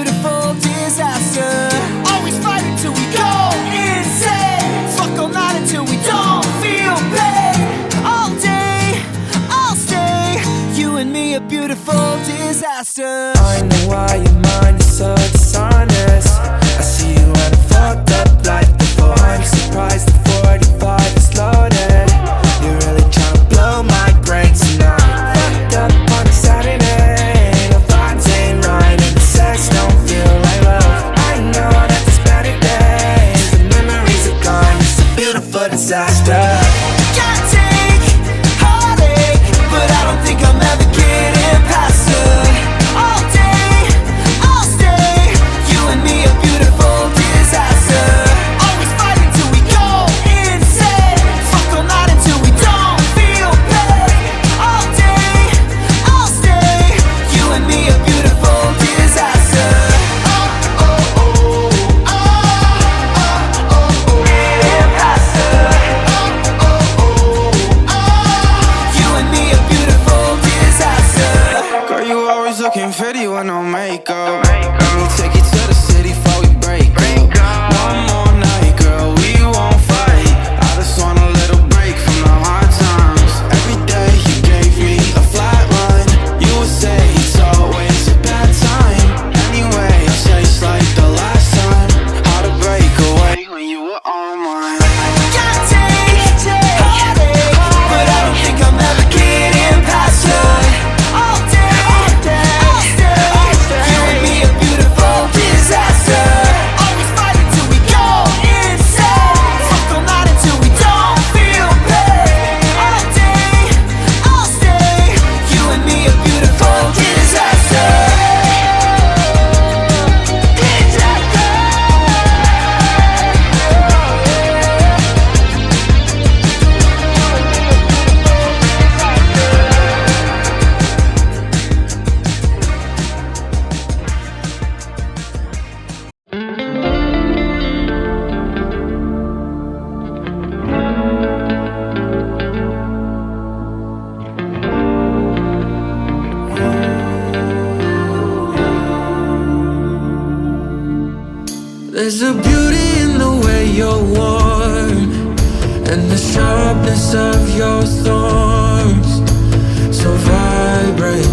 beautiful disaster. Always fight until we go insane. Fuck all night until we don't feel pain. All day, I'll stay. You and me, a beautiful disaster. I know why your mind is so dishonest. I see you and I'm fucked up like before. I'm surprised the 45 is loaded. You're really trying to blow my brain tonight. Fucked up on a Saturday. The vibes ain't right and the sex don't feel like love. I know that there's better days. The memories are gone. It's a beautiful disaster. Gotta take heartache, but I don't think I'm ever getting past her. All day, I'll stay. You and me, a beautiful disaster. Always fighting till we go insane. Fuck all night until we don't feel pain. All day, I'll stay. You and me, a beautiful disaster. Getting past her. You and me, a beautiful disaster. Girl, you always looking pretty with no makeup. Let me take you to the city before we break up. One more night, girl, we won't fight. I just want a little break from the hard times. Every day you gave me a flat line. You would say it's always a bad time. Anyway, I'll say it's like the last time. Hard to break away when you were on mine. Gotta take heartache, but I don't think I'm ever getting past her. All day, I'll stay. You and me, a beautiful disaster. Always fighting till we go insane. Fuck all night until we don't feel pain. All day, I'll stay. You and me, a beautiful disaster. There's a beauty in the way you're worn and the sharpness of your thorns. So vibrate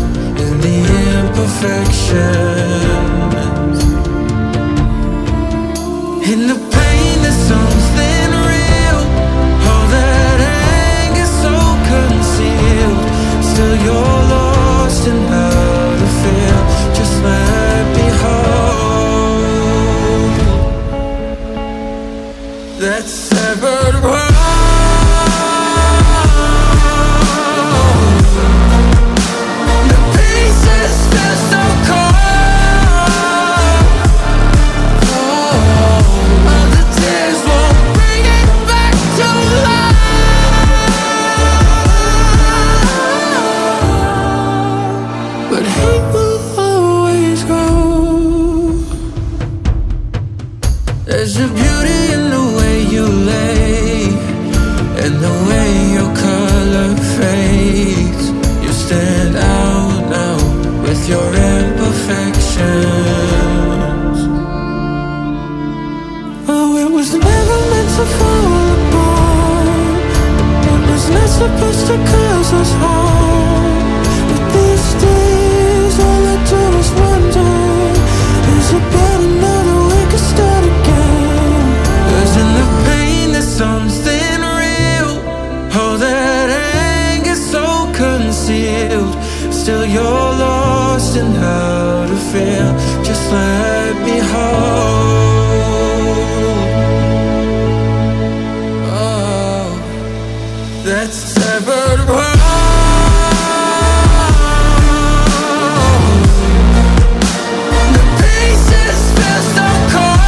in the imperfections. In the pain there's something real. All that anger so concealed. Still you're lost in how to feel. Just let me hold that severed world. The pieces feel so cold. All the tears won't bring it back to life. But hate will always grow. There's a beauty in the way you lay and the way your color fades. You stand out now with your imperfections. Oh, it was never meant to fall apart. It was not supposed to cause us harm. But these days all I do is wonder, is about another we could start again. 'Cause in the pain there's something real. All that anger so concealed. Still you're lost in how to feel. Just let me hold. Oh, that severed world. The pieces feel so cold.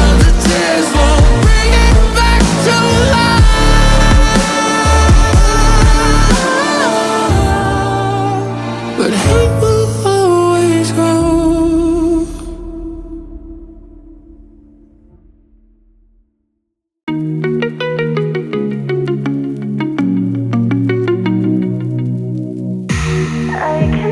All the tears won't bring it back to life. But hate will always grow. I can